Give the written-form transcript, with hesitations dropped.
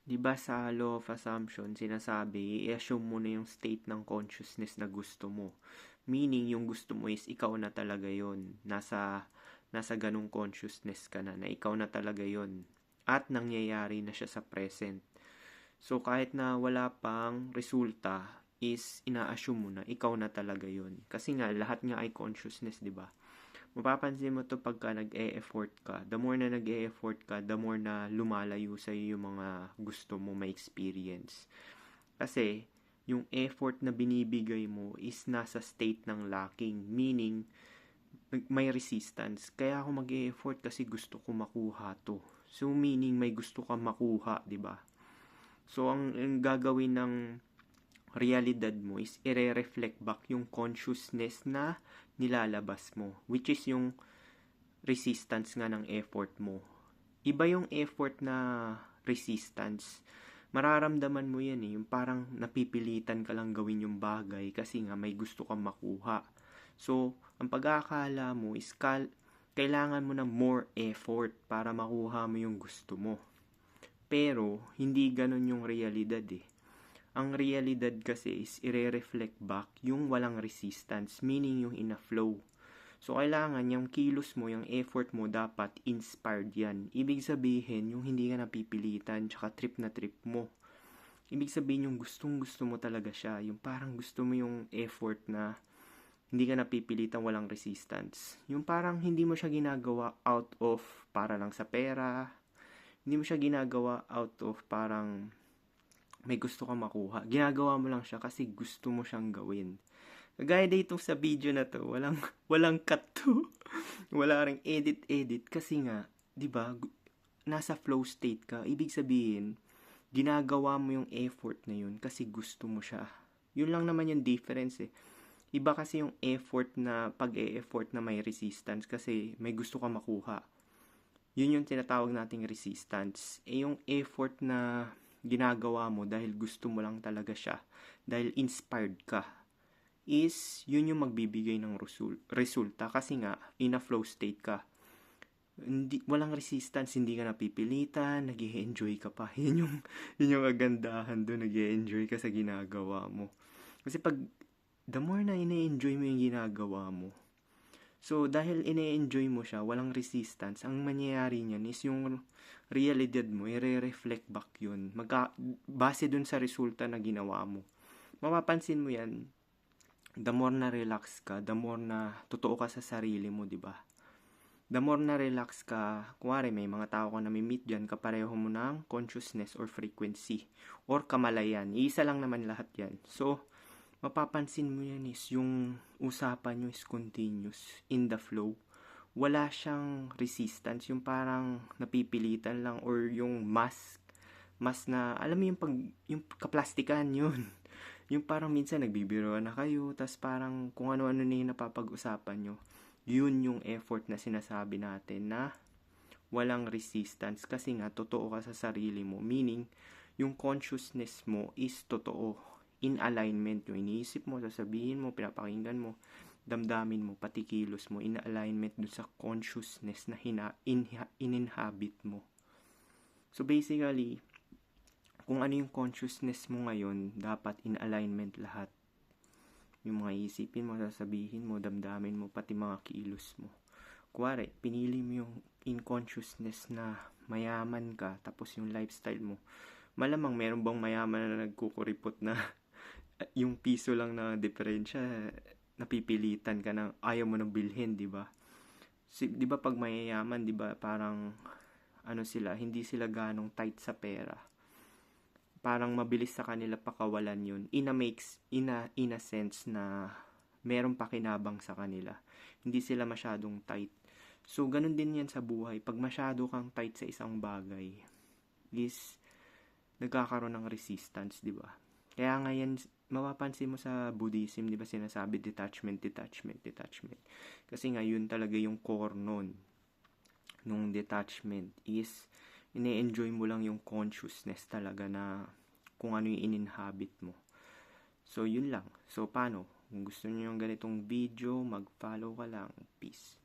'Di ba sa law of assumption, sinasabi, i-assume mo na yung state ng consciousness na gusto mo. Meaning, yung gusto mo is ikaw na talaga yon. Nasa ganung consciousness ka na ikaw na talaga yon. At nangyayari na siya sa present. So, kahit na wala pang resulta, is ina-assume mo na ikaw na talaga yon. Kasi nga, lahat nga ay consciousness, di ba? Mapapansin mo to pagka nag-e-effort ka. The more na nag-e-effort ka, the more na lumalayo sa'yo yung mga gusto mo ma-experience. Kasi, yung effort na binibigay mo is nasa state ng lacking. Meaning, may resistance. Kaya ako mag-e-effort kasi gusto ko makuha to. So, meaning may gusto ka makuha, di ba? So, ang gagawin ng realidad mo is ire-reflect back yung consciousness na nilalabas mo, which is yung resistance nga ng effort mo. Iba yung effort na resistance. Mararamdaman mo yan yung parang napipilitan ka lang gawin yung bagay kasi nga may gusto kang makuha. So, ang pag-aakala mo is kailangan mo ng more effort para makuha mo yung gusto mo. Pero, hindi ganun yung realidad Ang realidad kasi is ire-reflect back yung walang resistance, meaning yung in a flow. So, kailangan yung kilos mo, yung effort mo, dapat inspired yan. Ibig sabihin, yung hindi ka napipilitan, tsaka trip na trip mo. Ibig sabihin, yung gustong gusto mo talaga siya. Yung parang gusto mo yung effort na hindi ka napipilitan, walang resistance. Yung parang hindi mo siya ginagawa out of para lang sa pera. Hindi mo siya ginagawa out of parang may gusto kang makuha. Ginagawa mo lang siya kasi gusto mo siyang gawin. Kagaya dito sa video na to, walang cut to. Wala ring edit kasi nga, 'di ba? Nasa flow state ka. Ibig sabihin, ginagawa mo yung effort na yun kasi gusto mo siya. Yun lang naman yung difference Iba kasi yung effort na pag-e-effort na may resistance kasi may gusto ka makuha. Yun yung tinatawag nating resistance. Yung effort na ginagawa mo dahil gusto mo lang talaga siya, dahil inspired ka, is yun yung magbibigay ng resulta kasi nga in a flow state ka. Walang resistance, hindi ka napipilitan, nag-e-enjoy ka pa. Yun yung kagandahan doon, nag-e-enjoy ka sa ginagawa mo. Kasi pag the more na ine-enjoy mo yung ginagawa mo, so dahil ine-enjoy mo siya, walang resistance, ang mangyayari niyan is yung realidad mo, i-reflect back yun. Base dun sa resulta na ginawa mo. Mapapansin mo yan, the more na relax ka, the more na totoo ka sa sarili mo, di ba? The more na relax ka, kuwari may mga tao ka na meet dyan, kapareho mo ng consciousness or frequency or kamalayan. Iisa lang naman lahat yan. So, mapapansin mo yan is yung usapan nyo is continuous in the flow. Wala siyang resistance, yung parang napipilitan lang or yung mask na, alam mo yung kaplastikan yun. Yung parang minsan nagbibiroan na kayo, tas parang kung ano-ano na yung napapag-usapan nyo. Yun yung effort na sinasabi natin na walang resistance kasi nga totoo ka sa sarili mo. Meaning, yung consciousness mo is totoo. In alignment, yung iniisip mo, sasabihin mo, pinapakinggan mo, damdamin mo, pati kilos mo, in alignment dun sa consciousness na in-inhabit mo. So basically, kung ano yung consciousness mo ngayon, dapat in alignment lahat. Yung mga isipin mo, sasabihin mo, damdamin mo, pati mga kilos mo. Kuwari, pinili mo yung in consciousness na mayaman ka, tapos yung lifestyle mo, malamang meron bang mayaman na nagkukuripot na yung piso lang na diferensya, napipilitan ka na ayaw mo nang bilhin, di ba? Di ba pag mayayaman, di ba parang ano sila, hindi sila ganong tight sa pera. Parang mabilis sa kanila pakawalan yun. In a sense na meron pakinabang sa kanila. Hindi sila masyadong tight. So, ganun din yan sa buhay. Pag masyado kang tight sa isang bagay, is nagkakaroon ng resistance, di ba? Kaya nga yan, mapapansin mo sa Buddhism, di ba sinasabi detachment. Kasi nga yun talaga yung core nun. Nung detachment is ine-enjoy mo lang yung consciousness talaga na kung ano yung in-inhabit mo. So, yun lang. So, paano? Kung gusto niyo yung ganitong video, mag-follow ka lang. Peace.